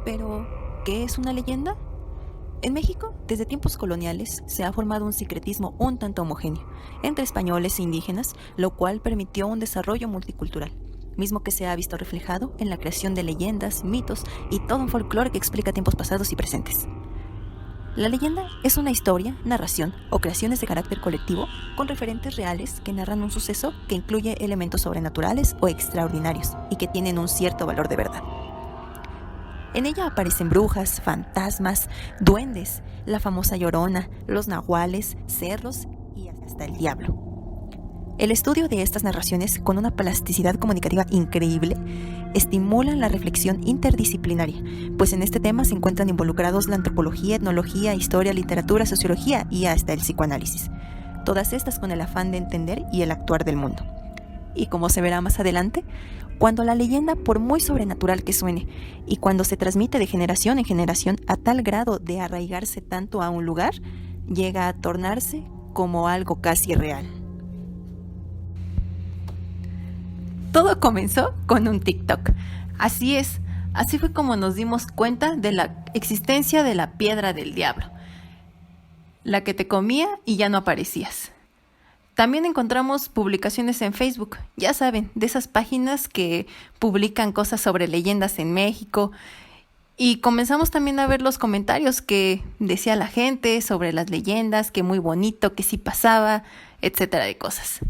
Pero, ¿qué es una leyenda? En México, desde tiempos coloniales, se ha formado un sincretismo un tanto homogéneo entre españoles e indígenas, lo cual permitió un desarrollo multicultural, mismo que se ha visto reflejado en la creación de leyendas, mitos y todo un folclore que explica tiempos pasados y presentes. La leyenda es una historia, narración o creaciones de carácter colectivo con referentes reales que narran un suceso que incluye elementos sobrenaturales o extraordinarios y que tienen un cierto valor de verdad. En ella aparecen brujas, fantasmas, duendes, la famosa Llorona, los nahuales, cerros y hasta el diablo. El estudio de estas narraciones, con una plasticidad comunicativa increíble, estimulan la reflexión interdisciplinaria, pues en este tema se encuentran involucrados la antropología, etnología, historia, literatura, sociología y hasta el psicoanálisis, todas estas con el afán de entender y el actuar del mundo. Y como se verá más adelante, cuando la leyenda, por muy sobrenatural que suene, y cuando se transmite de generación en generación a tal grado de arraigarse tanto a un lugar, llega a tornarse como algo casi real. Todo comenzó con un TikTok. Así es, así fue como nos dimos cuenta de la existencia de la piedra del diablo, la que te comía y ya no aparecías. También encontramos publicaciones en Facebook, ya saben, de esas páginas que publican cosas sobre leyendas en México. Y comenzamos también a ver los comentarios que decía la gente sobre las leyendas, que muy bonito, que sí pasaba, etcétera de cosas.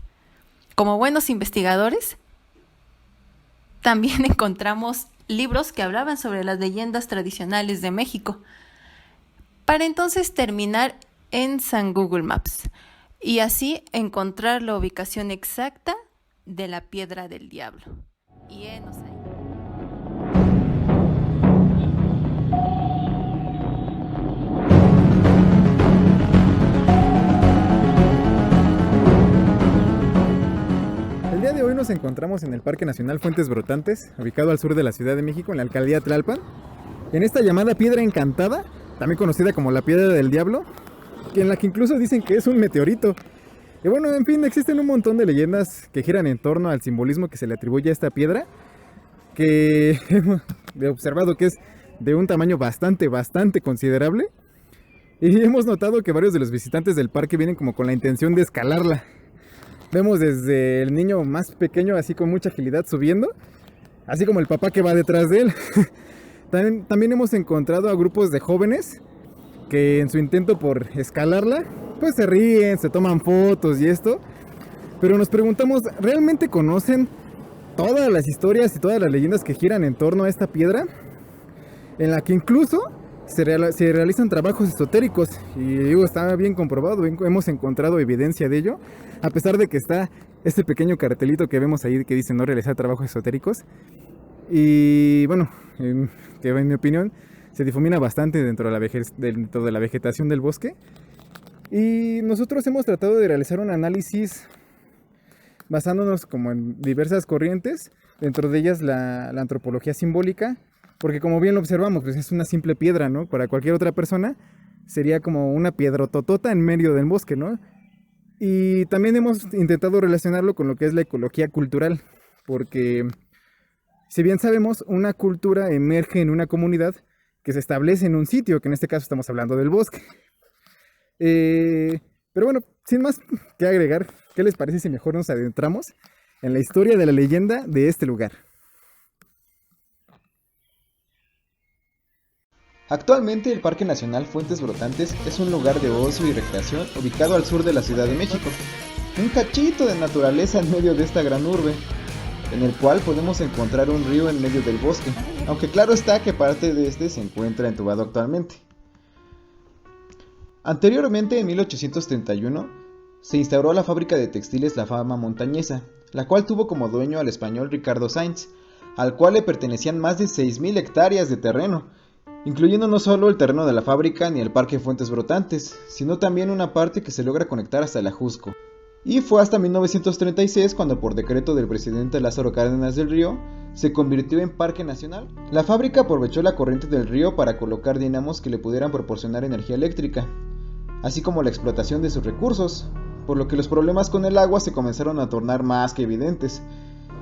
Como buenos investigadores, también encontramos libros que hablaban sobre las leyendas tradicionales de México. Para entonces terminar en San Google Maps y así encontrar la ubicación exacta de la piedra del diablo. Y enos ahí. El día de hoy nos encontramos en el Parque Nacional Fuentes Brotantes, ubicado al sur de la Ciudad de México, en la alcaldía Tlalpan, en esta llamada Piedra Encantada, también conocida como la Piedra del Diablo, en la que incluso dicen que es un meteorito. Y bueno, en fin, existen un montón de leyendas que giran en torno al simbolismo que se le atribuye a esta piedra, que hemos observado que es de un tamaño bastante considerable, y hemos notado que varios de los visitantes del parque vienen como con la intención de escalarla. Vemos desde el niño más pequeño así con mucha agilidad subiendo, así como el papá que va detrás de él. También hemos encontrado a grupos de jóvenes que en su intento por escalarla, pues se ríen, se toman fotos y esto. Pero nos preguntamos, ¿realmente conocen todas las historias y todas las leyendas que giran en torno a esta piedra? En la que incluso se realizan trabajos esotéricos, y está bien comprobado, hemos encontrado evidencia de ello, a pesar de que está este pequeño cartelito que vemos ahí que dice no realizar trabajos esotéricos. Y bueno, que en mi opinión se difumina bastante dentro de la vegetación del bosque. Y nosotros hemos tratado de realizar un análisis basándonos como en diversas corrientes, dentro de ellas la antropología simbólica, porque como bien lo observamos, pues es una simple piedra, ¿no? Para cualquier otra persona sería como una piedrototota en medio del bosque, ¿no? Y también hemos intentado relacionarlo con lo que es la ecología cultural, porque si bien sabemos, una cultura emerge en una comunidad que se establece en un sitio, que en este caso estamos hablando del bosque. Pero bueno, sin más que agregar, ¿qué les parece si mejor nos adentramos en la historia de la leyenda de este lugar? Actualmente el Parque Nacional Fuentes Brotantes es un lugar de ocio y recreación ubicado al sur de la Ciudad de México, un cachito de naturaleza en medio de esta gran urbe, en el cual podemos encontrar un río en medio del bosque, aunque claro está que parte de este se encuentra entubado actualmente. Anteriormente, en 1831, se instauró la fábrica de textiles La Fama Montañesa, la cual tuvo como dueño al español Ricardo Sáenz, al cual le pertenecían más de 6.000 hectáreas de terreno, incluyendo no solo el terreno de la fábrica ni el Parque Fuentes Brotantes, sino también una parte que se logra conectar hasta el Ajusco. Y fue hasta 1936 cuando por decreto del presidente Lázaro Cárdenas del Río se convirtió en Parque Nacional. La fábrica aprovechó la corriente del río para colocar dinamos que le pudieran proporcionar energía eléctrica, así como la explotación de sus recursos, por lo que los problemas con el agua se comenzaron a tornar más que evidentes,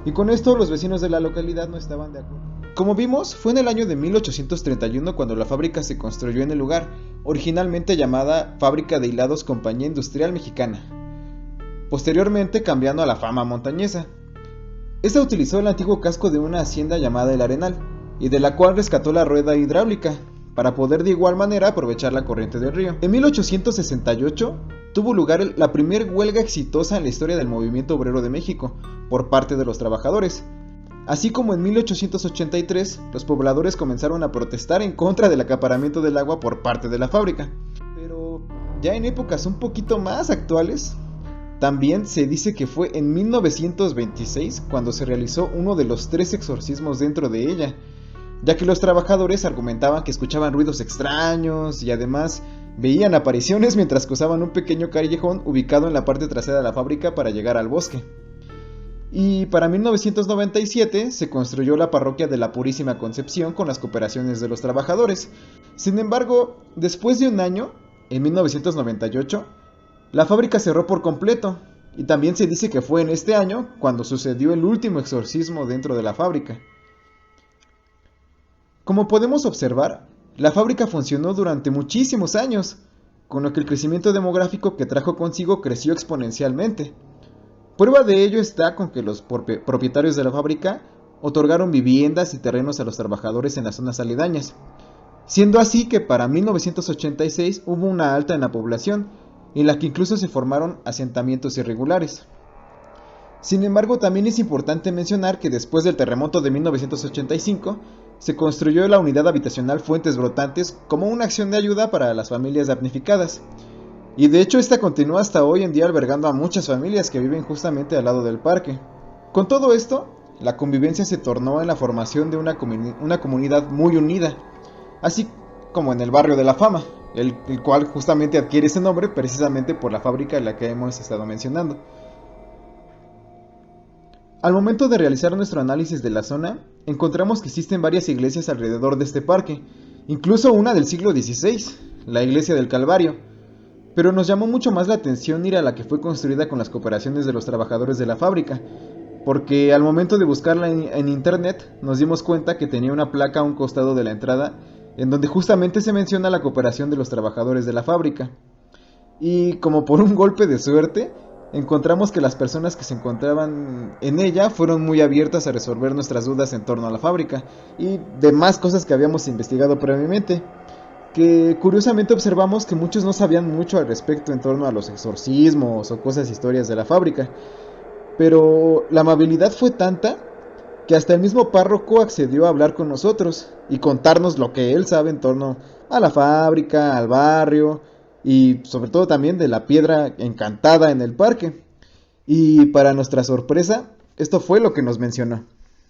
y con esto los vecinos de la localidad no estaban de acuerdo. Como vimos, fue en el año de 1831 cuando la fábrica se construyó en el lugar, originalmente llamada Fábrica de Hilados Compañía Industrial Mexicana, posteriormente cambiando a la Fama Montañesa. Esta utilizó el antiguo casco de una hacienda llamada El Arenal, y de la cual rescató la rueda hidráulica, para poder de igual manera aprovechar la corriente del río. En 1868 tuvo lugar la primera huelga exitosa en la historia del movimiento obrero de México, por parte de los trabajadores. Así como en 1883, los pobladores comenzaron a protestar en contra del acaparamiento del agua por parte de la fábrica. Pero ya en épocas un poquito más actuales, también se dice que fue en 1926 cuando se realizó uno de los 3 exorcismos dentro de ella, ya que los trabajadores argumentaban que escuchaban ruidos extraños y además veían apariciones mientras cruzaban un pequeño callejón ubicado en la parte trasera de la fábrica para llegar al bosque. Y para 1997 se construyó la parroquia de la Purísima Concepción con las cooperaciones de los trabajadores. Sin embargo, después de un año, en 1998, la fábrica cerró por completo, y también se dice que fue en este año cuando sucedió el último exorcismo dentro de la fábrica. Como podemos observar, la fábrica funcionó durante muchísimos años, con lo que el crecimiento demográfico que trajo consigo creció exponencialmente. Prueba de ello está con que los propietarios de la fábrica otorgaron viviendas y terrenos a los trabajadores en las zonas aledañas, siendo así que para 1986 hubo una alta en la población, en la que incluso se formaron asentamientos irregulares. Sin embargo, también es importante mencionar que después del terremoto de 1985, se construyó la unidad habitacional Fuentes Brotantes como una acción de ayuda para las familias damnificadas. Y de hecho esta continúa hasta hoy en día albergando a muchas familias que viven justamente al lado del parque. Con todo esto, la convivencia se tornó en la formación de una comunidad muy unida, así como en el barrio de la Fama, el cual justamente adquiere ese nombre precisamente por la fábrica en la que hemos estado mencionando. Al momento de realizar nuestro análisis de la zona, encontramos que existen varias iglesias alrededor de este parque, incluso una del siglo XVI, la iglesia del Calvario. Pero nos llamó mucho más la atención ir a la que fue construida con las cooperaciones de los trabajadores de la fábrica, porque al momento de buscarla en internet nos dimos cuenta que tenía una placa a un costado de la entrada en donde justamente se menciona la cooperación de los trabajadores de la fábrica. Y como por un golpe de suerte, encontramos que las personas que se encontraban en ella fueron muy abiertas a resolver nuestras dudas en torno a la fábrica y demás cosas que habíamos investigado previamente, que curiosamente observamos que muchos no sabían mucho al respecto en torno a los exorcismos o historias de la fábrica, pero la amabilidad fue tanta que hasta el mismo párroco accedió a hablar con nosotros y contarnos lo que él sabe en torno a la fábrica, al barrio y sobre todo también de la piedra encantada en el parque. Y para nuestra sorpresa, esto fue lo que nos mencionó.